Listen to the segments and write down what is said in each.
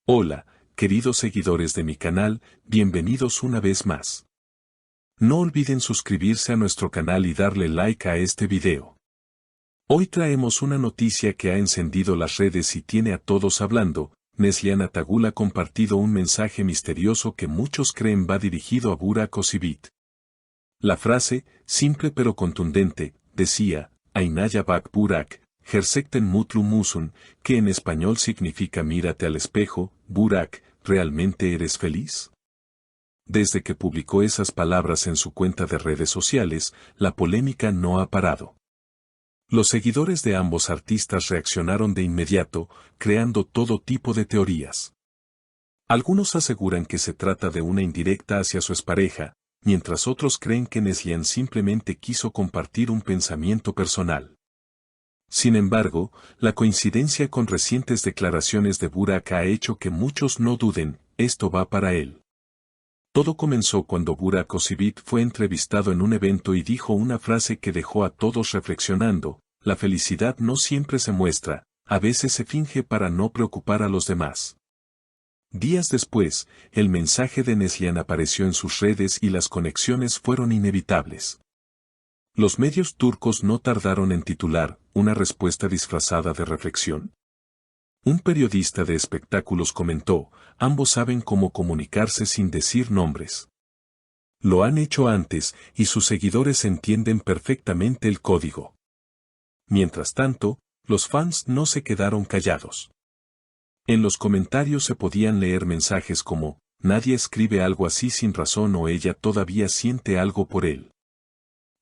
Hola, queridos seguidores de mi canal, bienvenidos una vez más. No olviden suscribirse a nuestro canal y darle like a este video. Hoy traemos una noticia que ha encendido las redes y tiene a todos hablando. Neslihan Atagul ha compartido un mensaje misterioso que muchos creen va dirigido a Burak Özçivit. La frase, simple pero contundente, decía, Aynaya bak Burak, gerçekten mutlu musun, que en español significa mírate al espejo, Burak, ¿realmente eres feliz? Desde que publicó esas palabras en su cuenta de redes sociales, la polémica no ha parado. Los seguidores de ambos artistas reaccionaron de inmediato, creando todo tipo de teorías. Algunos aseguran que se trata de una indirecta hacia su expareja, mientras otros creen que Neslihan simplemente quiso compartir un pensamiento personal. Sin embargo, la coincidencia con recientes declaraciones de Burak ha hecho que muchos no duden, esto va para él. Todo comenzó cuando Burak Özçivit fue entrevistado en un evento y dijo una frase que dejó a todos reflexionando: la felicidad no siempre se muestra, a veces se finge para no preocupar a los demás. Días después, el mensaje de Neslihan apareció en sus redes y las conexiones fueron inevitables. Los medios turcos no tardaron en titular, una respuesta disfrazada de reflexión. Un periodista de espectáculos comentó, ambos saben cómo comunicarse sin decir nombres. Lo han hecho antes, y sus seguidores entienden perfectamente el código. Mientras tanto, los fans no se quedaron callados. En los comentarios se podían leer mensajes como, nadie escribe algo así sin razón o ella todavía siente algo por él.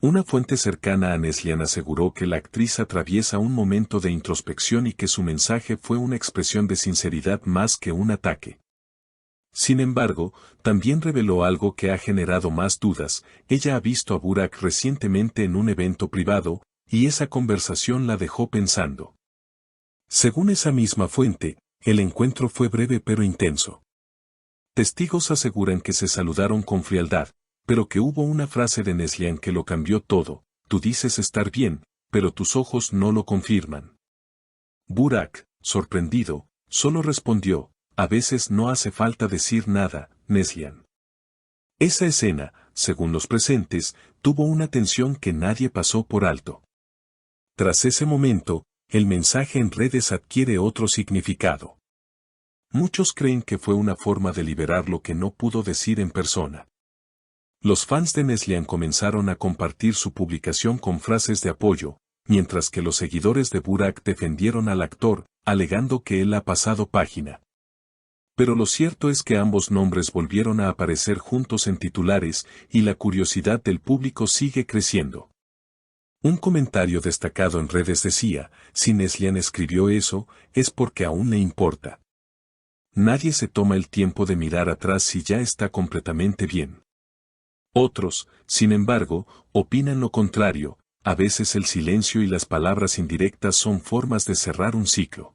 Una fuente cercana a Neslihan aseguró que la actriz atraviesa un momento de introspección y que su mensaje fue una expresión de sinceridad más que un ataque. Sin embargo, también reveló algo que ha generado más dudas. Ella ha visto a Burak recientemente en un evento privado, y esa conversación la dejó pensando. Según esa misma fuente, el encuentro fue breve pero intenso. Testigos aseguran que se saludaron con frialdad, pero que hubo una frase de Neslihan que lo cambió todo: tú dices estar bien, pero tus ojos no lo confirman. Burak, sorprendido, solo respondió, a veces no hace falta decir nada, Neslihan. Esa escena, según los presentes, tuvo una tensión que nadie pasó por alto. Tras ese momento, el mensaje en redes adquiere otro significado. Muchos creen que fue una forma de liberar lo que no pudo decir en persona. Los fans de Neslihan comenzaron a compartir su publicación con frases de apoyo, mientras que los seguidores de Burak defendieron al actor, alegando que él ha pasado página. Pero lo cierto es que ambos nombres volvieron a aparecer juntos en titulares, y la curiosidad del público sigue creciendo. Un comentario destacado en redes decía, si Neslihan escribió eso, es porque aún le importa. Nadie se toma el tiempo de mirar atrás si ya está completamente bien. Otros, sin embargo, opinan lo contrario, a veces el silencio y las palabras indirectas son formas de cerrar un ciclo.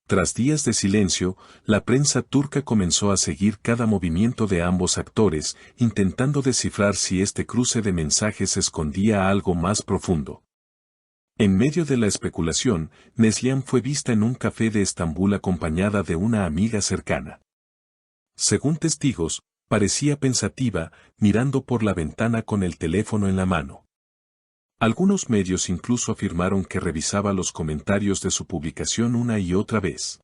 Tras días de silencio, la prensa turca comenzó a seguir cada movimiento de ambos actores, intentando descifrar si este cruce de mensajes escondía algo más profundo. En medio de la especulación, Neslihan fue vista en un café de Estambul acompañada de una amiga cercana. Según testigos, parecía pensativa, mirando por la ventana con el teléfono en la mano. Algunos medios incluso afirmaron que revisaba los comentarios de su publicación una y otra vez.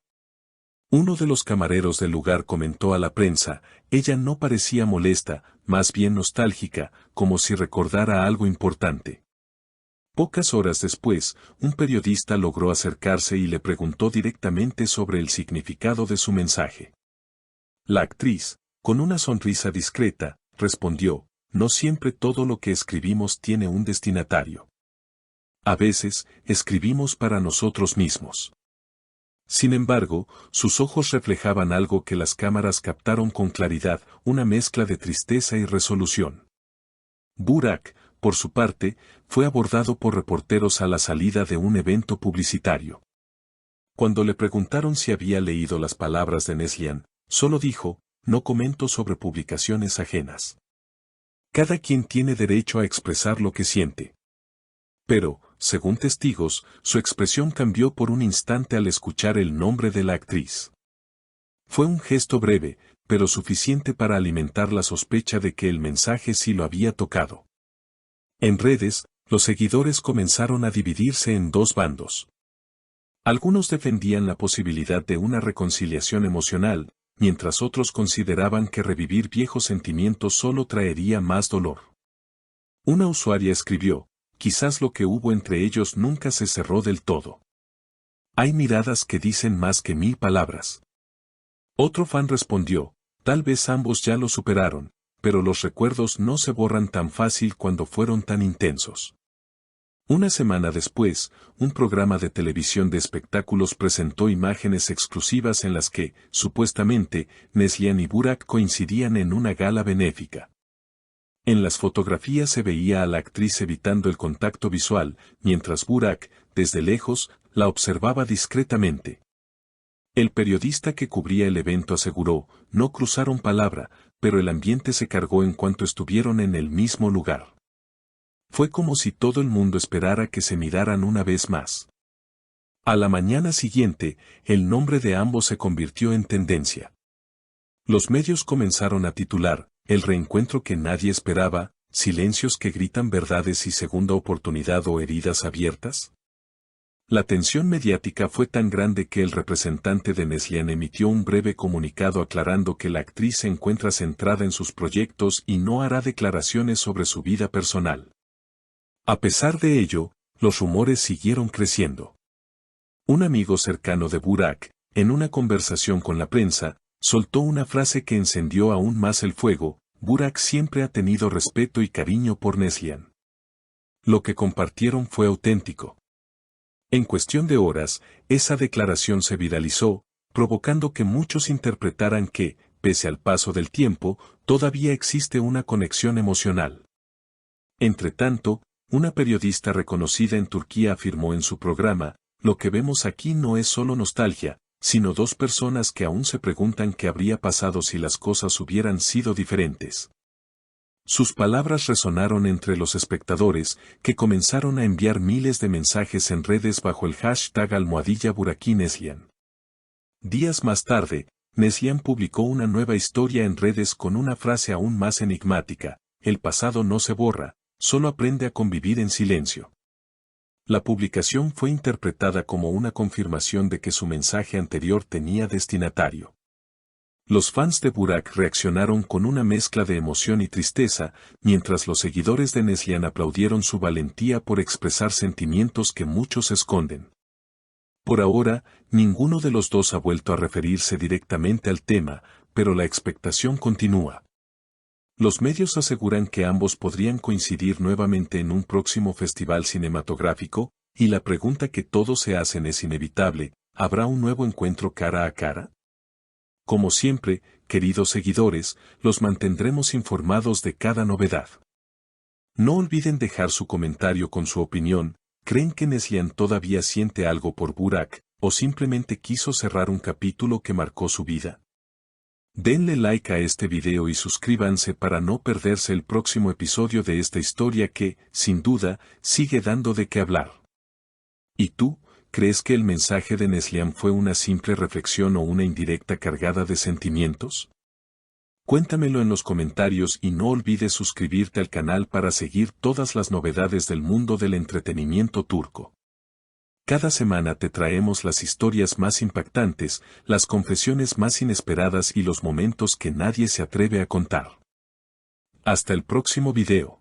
Uno de los camareros del lugar comentó a la prensa, ella no parecía molesta, más bien nostálgica, como si recordara algo importante. Pocas horas después, un periodista logró acercarse y le preguntó directamente sobre el significado de su mensaje. La actriz, con una sonrisa discreta, respondió, no siempre todo lo que escribimos tiene un destinatario. A veces, escribimos para nosotros mismos. Sin embargo, sus ojos reflejaban algo que las cámaras captaron con claridad, una mezcla de tristeza y resolución. Burak, por su parte, fue abordado por reporteros a la salida de un evento publicitario. Cuando le preguntaron si había leído las palabras de Neslihan, solo dijo, no comento sobre publicaciones ajenas. Cada quien tiene derecho a expresar lo que siente. Pero, según testigos, su expresión cambió por un instante al escuchar el nombre de la actriz. Fue un gesto breve, pero suficiente para alimentar la sospecha de que el mensaje sí lo había tocado. En redes, los seguidores comenzaron a dividirse en dos bandos. Algunos defendían la posibilidad de una reconciliación emocional, mientras otros consideraban que revivir viejos sentimientos solo traería más dolor. Una usuaria escribió, quizás lo que hubo entre ellos nunca se cerró del todo. Hay miradas que dicen más que 1000 palabras. Otro fan respondió, tal vez ambos ya lo superaron, pero los recuerdos no se borran tan fácil cuando fueron tan intensos. Una semana después, un programa de televisión de espectáculos presentó imágenes exclusivas en las que, supuestamente, Neslihan y Burak coincidían en una gala benéfica. En las fotografías se veía a la actriz evitando el contacto visual, mientras Burak, desde lejos, la observaba discretamente. El periodista que cubría el evento aseguró, no cruzaron palabra, pero el ambiente se cargó en cuanto estuvieron en el mismo lugar. Fue como si todo el mundo esperara que se miraran una vez más. A la mañana siguiente, el nombre de ambos se convirtió en tendencia. Los medios comenzaron a titular, el reencuentro que nadie esperaba, silencios que gritan verdades y segunda oportunidad o heridas abiertas. La tensión mediática fue tan grande que el representante de Neslihan emitió un breve comunicado aclarando que la actriz se encuentra centrada en sus proyectos y no hará declaraciones sobre su vida personal. A pesar de ello, los rumores siguieron creciendo. Un amigo cercano de Burak, en una conversación con la prensa, soltó una frase que encendió aún más el fuego, Burak siempre ha tenido respeto y cariño por Neslihan. Lo que compartieron fue auténtico. En cuestión de horas, esa declaración se viralizó, provocando que muchos interpretaran que, pese al paso del tiempo, todavía existe una conexión emocional. Entretanto, una periodista reconocida en Turquía afirmó en su programa, lo que vemos aquí no es solo nostalgia, sino dos personas que aún se preguntan qué habría pasado si las cosas hubieran sido diferentes. Sus palabras resonaron entre los espectadores, que comenzaron a enviar miles de mensajes en redes bajo el hashtag #BurakiNeslihan. Días más tarde, Neslihan publicó una nueva historia en redes con una frase aún más enigmática, el pasado no se borra, solo aprende a convivir en silencio. La publicación fue interpretada como una confirmación de que su mensaje anterior tenía destinatario. Los fans de Burak reaccionaron con una mezcla de emoción y tristeza, mientras los seguidores de Neslihan aplaudieron su valentía por expresar sentimientos que muchos esconden. Por ahora, ninguno de los dos ha vuelto a referirse directamente al tema, pero la expectación continúa. Los medios aseguran que ambos podrían coincidir nuevamente en un próximo festival cinematográfico, y la pregunta que todos se hacen es inevitable, ¿habrá un nuevo encuentro cara a cara? Como siempre, queridos seguidores, los mantendremos informados de cada novedad. No olviden dejar su comentario con su opinión, ¿creen que Neslihan todavía siente algo por Burak, o simplemente quiso cerrar un capítulo que marcó su vida? Denle like a este video y suscríbanse para no perderse el próximo episodio de esta historia que, sin duda, sigue dando de qué hablar. ¿Y tú, crees que el mensaje de Neslihan fue una simple reflexión o una indirecta cargada de sentimientos? Cuéntamelo en los comentarios y no olvides suscribirte al canal para seguir todas las novedades del mundo del entretenimiento turco. Cada semana te traemos las historias más impactantes, las confesiones más inesperadas y los momentos que nadie se atreve a contar. Hasta el próximo video.